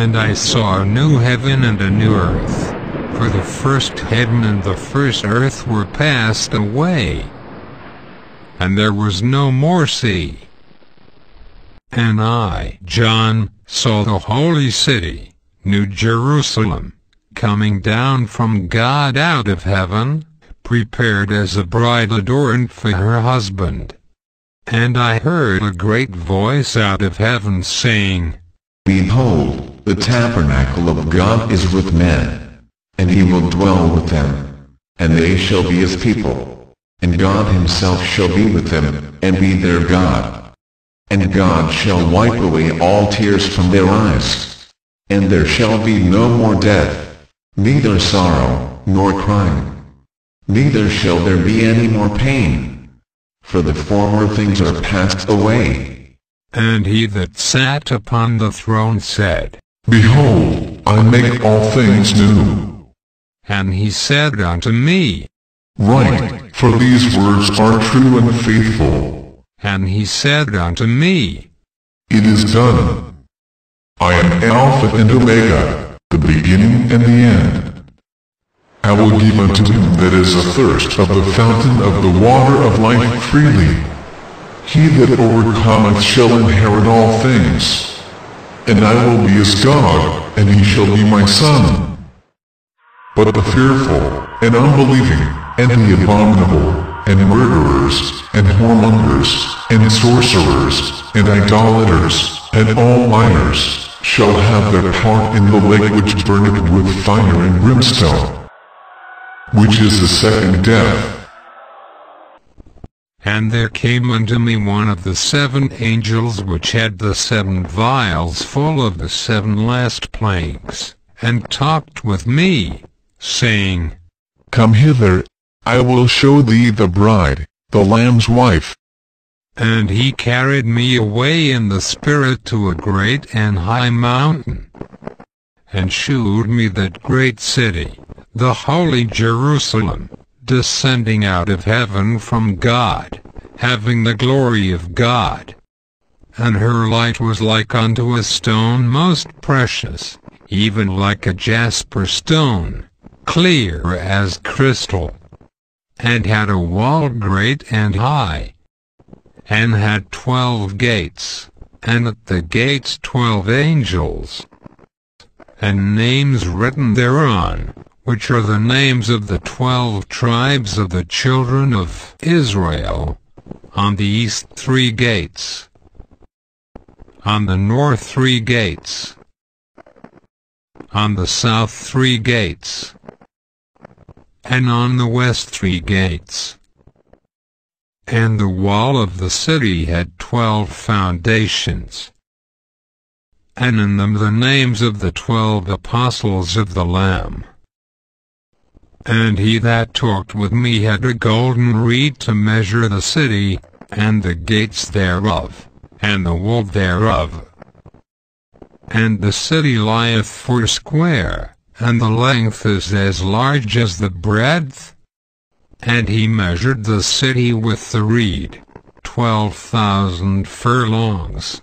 And I saw a new heaven and a new earth, for the first heaven and the first earth were passed away, and there was no more sea. And I, John, saw the holy city, New Jerusalem, coming down from God out of heaven, prepared as a bride adorned for her husband. And I heard a great voice out of heaven saying, Behold, the tabernacle of God is with men, and he will dwell with them, and they shall be his people, and God himself shall be with them, and be their God. And God shall wipe away all tears from their eyes, and there shall be no more death, neither sorrow, nor crying. Neither shall there be any more pain, for the former things are passed away. And he that sat upon the throne said, Behold, I make all things new. And he said unto me, Write, for these words are true and faithful. And he said unto me, It is done. I am Alpha and Omega, the beginning and the end. I will give unto him that is athirst of the fountain of the water of life freely. He that overcometh shall inherit all things, and I will be his God, and he shall be my son. But the fearful, and unbelieving, and the abominable, and murderers, and whoremongers, and sorcerers, and idolaters, and all liars, shall have their part in the lake which burneth with fire and brimstone, which is the second death. And there came unto me one of the 7 angels which had the 7 vials full of the 7 last plagues, and talked with me, saying, Come hither, I will show thee the bride, the Lamb's wife. And he carried me away in the Spirit to a great and high mountain, and shewed me that great city, the holy Jerusalem, descending out of heaven from God, having the glory of God. And her light was like unto a stone most precious, even like a jasper stone, clear as crystal, and had a wall great and high, and had 12 gates, and at the gates 12 angels, and names written thereon, which are the names of the 12 tribes of the children of Israel. On the east 3 gates, on the north 3 gates, on the south 3 gates, and on the west 3 gates. And the wall of the city had 12 foundations, and in them the names of the 12 apostles of the Lamb. And he that talked with me had a golden reed to measure the city, and the gates thereof, and the wall thereof. And the city lieth foursquare, and the length is as large as the breadth. And he measured the city with the reed, 12,000 furlongs.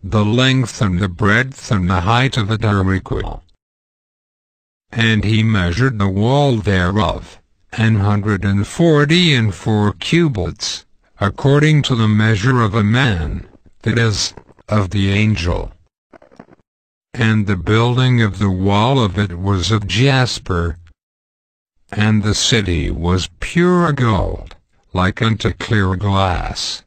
The length and the breadth and the height of it are equal. And he measured the wall thereof, 144 cubits, according to the measure of a man, that is, of the angel. And the building of the wall of it was of jasper, and the city was pure gold, like unto clear glass.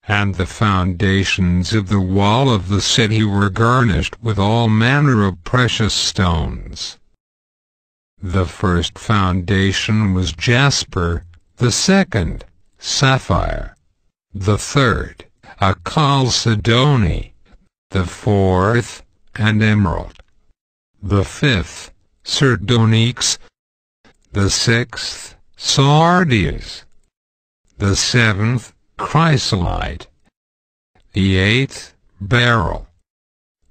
And the foundations of the wall of the city were garnished with all manner of precious stones. The first foundation was jasper, the second, sapphire, the third, a chalcedony, the fourth, an emerald, the fifth, sardonyx, the sixth, sardius, the seventh, chrysolite, the eighth, beryl,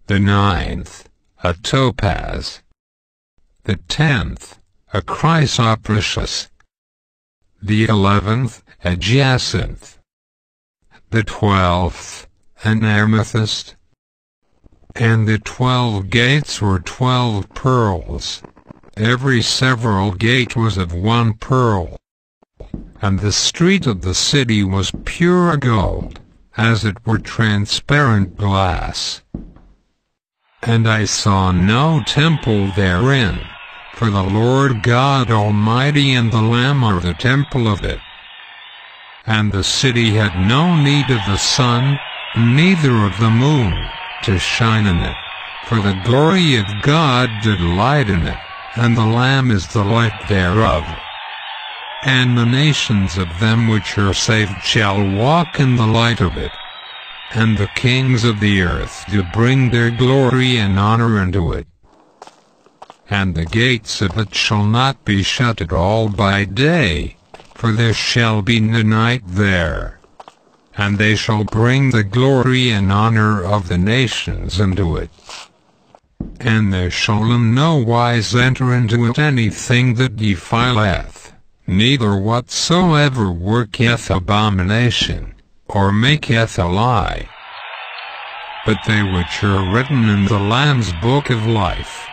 the ninth, a topaz, the 10th, a chrysoprasius, the 11th, a jacinth, the 12th, an amethyst, And the 12 gates were 12 pearls. Every several gate was of 1 pearl. And the street of the city was pure gold, as it were transparent glass. And I saw no temple therein, for the Lord God Almighty and the Lamb are the temple of it. And the city had no need of the sun, neither of the moon, to shine in it, for the glory of God did light in it, and the Lamb is the light thereof. And the nations of them which are saved shall walk in the light of it. And the kings of the earth do bring their glory and honor into it. And the gates of it shall not be shut at all by day, for there shall be no night there. And they shall bring the glory and honor of the nations into it. And there shall in no wise enter into it anything that defileth, neither whatsoever worketh abomination, or maketh a lie. But they which are written in the Lamb's book of life